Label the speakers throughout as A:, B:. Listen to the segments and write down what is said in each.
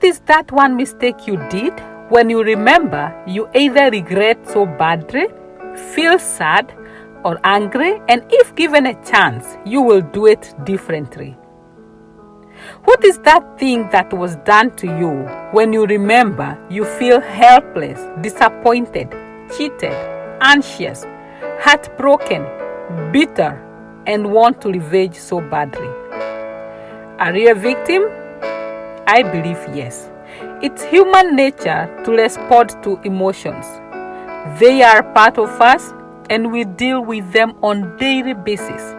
A: What is that one mistake you did? When you remember, you either regret so badly, feel sad, or angry, and if given a chance, you will do it differently. What is that thing that was done to you? When you remember, you feel helpless, disappointed, cheated, anxious, heartbroken, bitter, and want to revenge so badly. Are you a victim? I believe yes. It's human nature to respond to emotions. They are part of us, and we deal with them on a daily basis.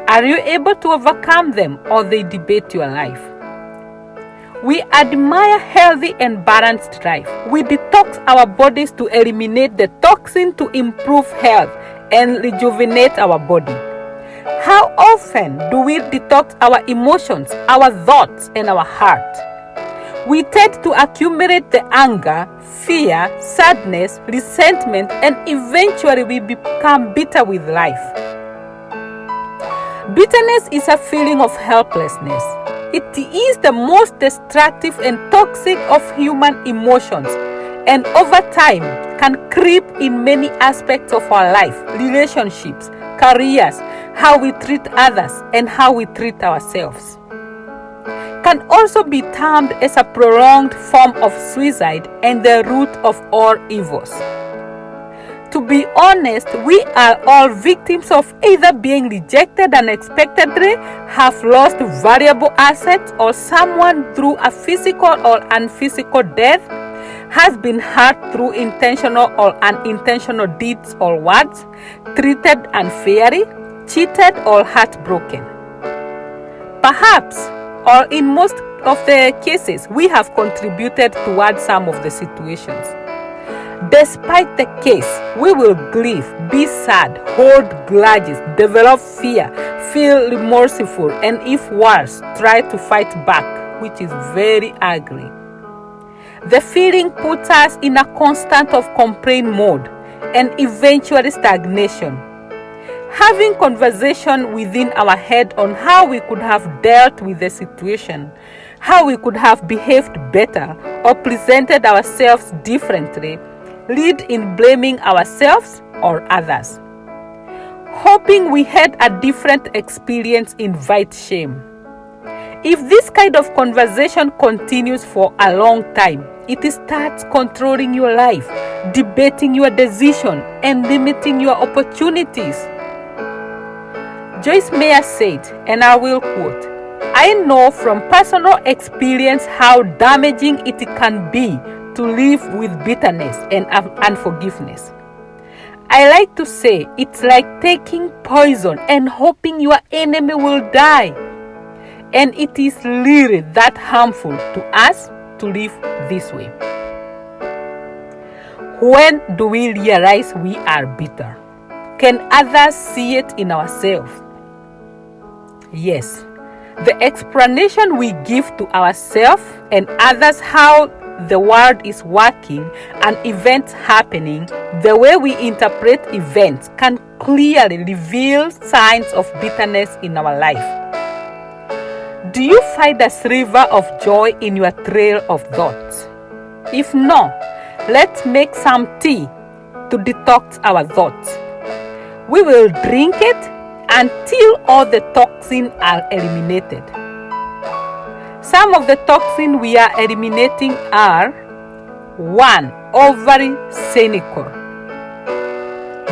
A: Are you able to overcome them, or they debate your life? We admire healthy and balanced life. We detox our bodies to eliminate the toxin to improve health and rejuvenate our body. How often do we detox our emotions, our thoughts, and our heart? We tend to accumulate the anger, fear, sadness, resentment, and eventually we become bitter with life. Bitterness is a feeling of helplessness. It is the most destructive and toxic of human emotions, and over time can creep in many aspects of our life, relationships, careers, how we treat others, and how we treat ourselves. Can also be termed as a prolonged form of suicide and the root of all evils. To be honest, we are all victims of either being rejected unexpectedly, have lost valuable assets, or someone through a physical or unphysical death has been hurt through intentional or unintentional deeds or words, treated unfairly, cheated, or heartbroken. Perhaps, or in most of the cases, we have contributed towards some of the situations. Despite the case, we will grieve, be sad, hold grudges, develop fear, feel remorseful, and if worse, try to fight back, which is very ugly. The feeling puts us in a constant of complaint mode and eventually stagnation. Having conversation within our head on how we could have dealt with the situation, how we could have behaved better or presented ourselves differently, lead in blaming ourselves or others. Hoping we had a different experience invites shame. If this kind of conversation continues for a long time, it starts controlling your life, debating your decision, and limiting your opportunities. Joyce Meyer said, and I will quote, "I know from personal experience how damaging it can be to live with bitterness and unforgiveness. I like to say it's like taking poison and hoping your enemy will die. And it is really that harmful to us to live this way." When do we realize we are bitter? Can others see it in ourselves? Yes. The explanation we give to ourselves and others how the world is working and events happening, the way we interpret events can clearly reveal signs of bitterness in our life. Do you find a sliver of joy in your trail of thoughts? If no, let's make some tea to detox our thoughts. We will drink it until all the toxins are eliminated. Some of the toxins we are eliminating are: 1. Overly cynical.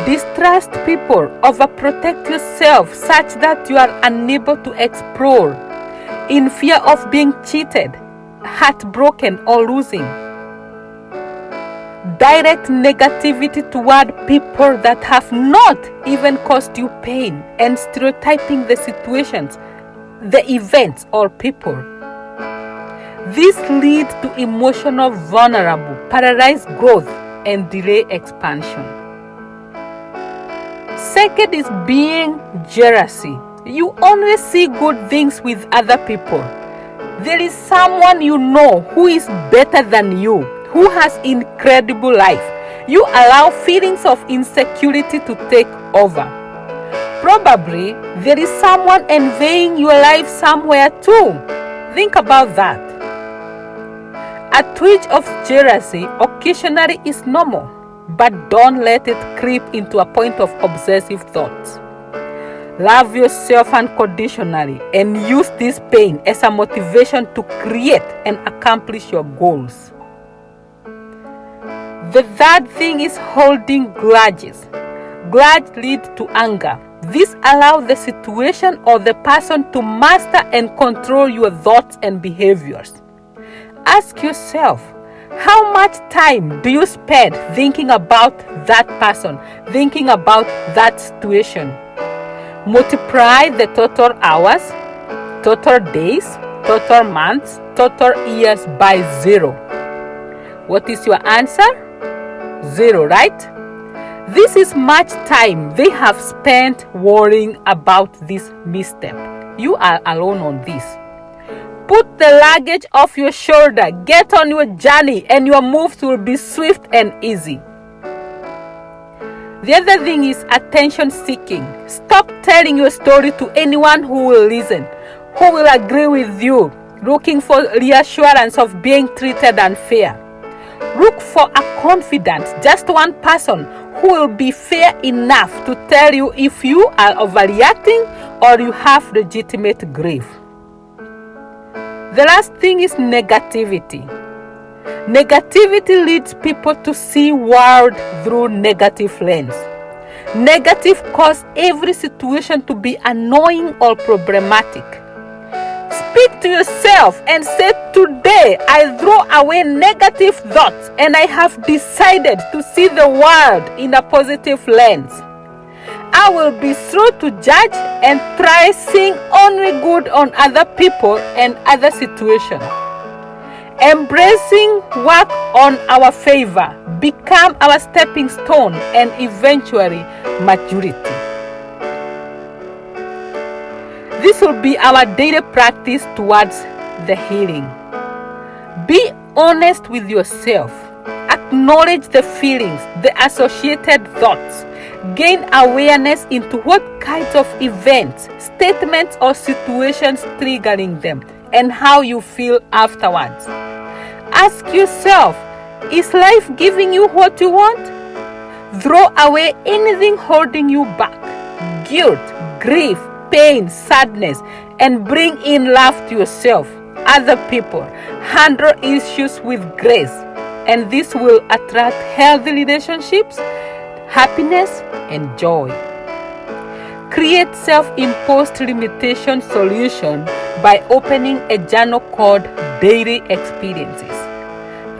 A: Distrust people, overprotect yourself such that you are unable to explore, in fear of being cheated, heartbroken, or losing. Direct negativity toward people that have not even caused you pain, and stereotyping the situations, the events, or people. This leads to emotional vulnerable, paralyzed growth, and delay expansion. Second is being jealousy. You only see good things with other people. There is someone you know who is better than you, who has incredible life. You allow feelings of insecurity to take over. Probably there is someone envying your life somewhere too. Think about that. A twinge of jealousy occasionally is normal, but don't let it creep into a point of obsessive thoughts. Love yourself unconditionally and use this pain as a motivation to create and accomplish your goals. The third thing is holding grudges. Grudge leads to anger. This allows the situation or the person to master and control your thoughts and behaviors. Ask yourself, how much time do you spend thinking about that person, thinking about that situation? Multiply the total hours, total days, total months, total years by 0. What is your answer? 0, right? This is much time they have spent worrying about this misstep. You are alone on this. Put the luggage off your shoulder, get on your journey, and your moves will be swift and easy. The other thing is attention seeking. Stop telling your story to anyone who will listen, who will agree with you, looking for reassurance of being treated unfair. Look for a confidant, just one person who will be fair enough to tell you if you are overreacting or you have legitimate grief. The last thing is negativity. Negativity leads people to see world through negative lens. Negative cause every situation to be annoying or problematic. Speak to yourself and say, today I throw away negative thoughts and I have decided to see the world in a positive lens. I will be slow to judge and try seeing only good on other people and other situations. Embracing work on our favor, become our stepping stone and eventually maturity. This will be our daily practice towards the healing. Be honest with yourself. Acknowledge the feelings, the associated thoughts. Gain awareness into what kinds of events, statements, or situations triggering them and how you feel afterwards. Ask yourself, is life giving you what you want? Throw away anything holding you back. Guilt, grief, pain, sadness, and bring in love to yourself, other people. Handle issues with grace, and this will attract healthy relationships, happiness, and joy. Create self-imposed limitation solution by opening a journal called Daily Experiences.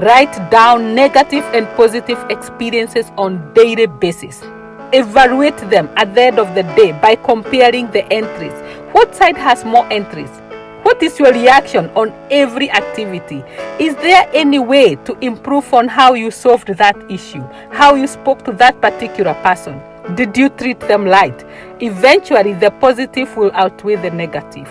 A: Write down negative and positive experiences on daily basis. Evaluate them at the end of the day by comparing the entries. What side has more entries? What is your reaction on every activity? Is there any way to improve on how you solved that issue? How you spoke to that particular person? Did you treat them light? Eventually, the positive will outweigh the negative.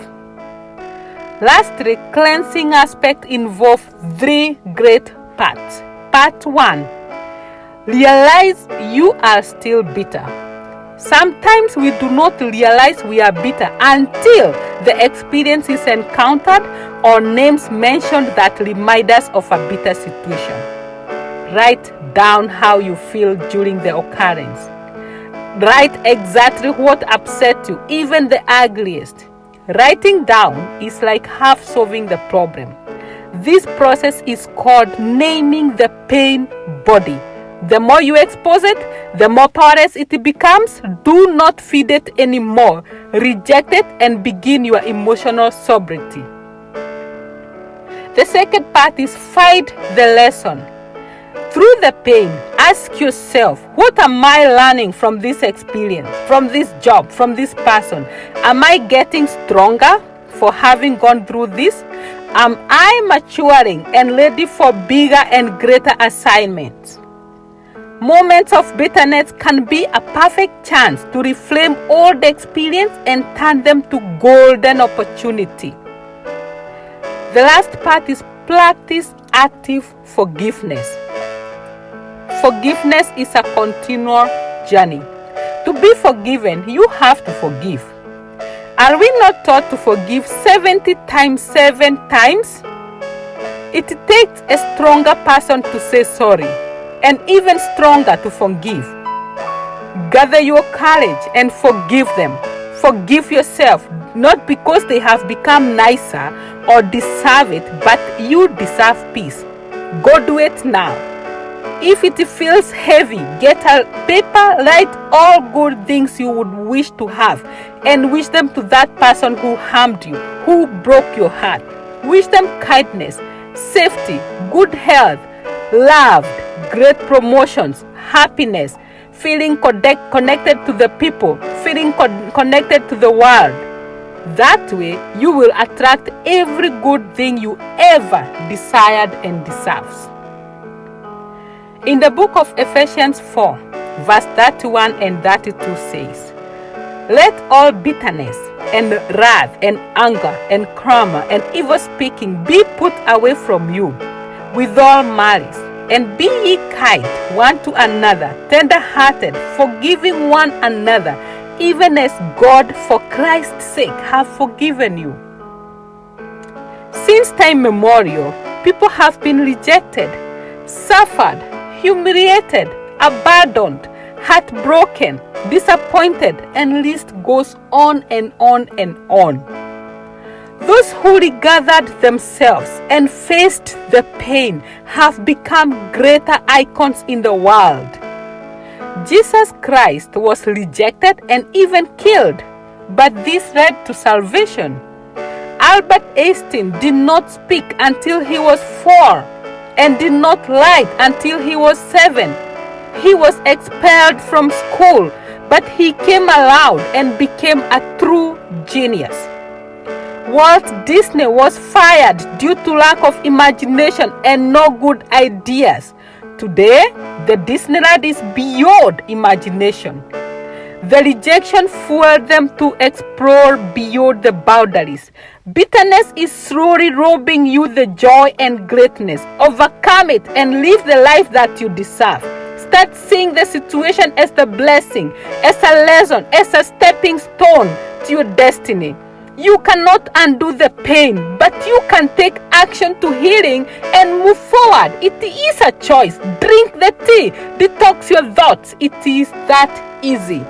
A: Lastly, cleansing aspect involves 3 great parts. Part 1. Realize you are still bitter. Sometimes we do not realize we are bitter until the experience is encountered or names mentioned that remind us of a bitter situation. Write down how you feel during the occurrence. Write exactly what upset you, even the ugliest. Writing down is like half solving the problem. This process is called naming the pain body. The more you expose it, the more powerless it becomes. Do not feed it anymore. Reject it and begin your emotional sobriety. The second part is find the lesson. Through the pain, ask yourself, what am I learning from this experience, from this job, from this person? Am I getting stronger for having gone through this? Am I maturing and ready for bigger and greater assignments? Moments of bitterness can be a perfect chance to reframe old experience and turn them to golden opportunity. The last part is practice active forgiveness. Forgiveness is a continual journey. To be forgiven, you have to forgive. Are we not taught to forgive 70 times 7 times? It takes a stronger person to say sorry, and even stronger to forgive. Gather your courage and forgive them. Forgive yourself, not because they have become nicer or deserve it, but you deserve peace. Go do it now. If it feels heavy, get a paper, write all good things you would wish to have, and wish them to that person who harmed you, who broke your heart. Wish them kindness, safety, good health, loved, great promotions, happiness, feeling connected to the people, feeling connected to the world. That way, you will attract every good thing you ever desired and deserves. In the book of Ephesians 4, verse 31 and 32 says, "Let all bitterness and wrath and anger and clamor and evil speaking be put away from you, with all malice. And be ye kind one to another, tender-hearted, forgiving one another, even as God for Christ's sake have forgiven you." Since time memorial, people have been rejected, suffered, humiliated, abandoned, heartbroken, disappointed, and list goes on and on and on. Those who regarded themselves and faced the pain have become greater icons in the world. Jesus Christ was rejected and even killed, but this led to salvation. Albert Einstein did not speak until he was 4 and did not write until he was 7. He was expelled from school, but he came aloud and became a true genius. Walt Disney was fired due to lack of imagination and no good ideas. Today, the Disneyland is beyond imagination. The rejection fueled them to explore beyond the boundaries. Bitterness is slowly robbing you the joy and greatness. Overcome it and live the life that you deserve. Start seeing the situation as the blessing, as a lesson, as a stepping stone to your destiny. You cannot undo the pain, but you can take action to healing and move forward. It is a choice. Drink the tea. Detox your thoughts. It is that easy.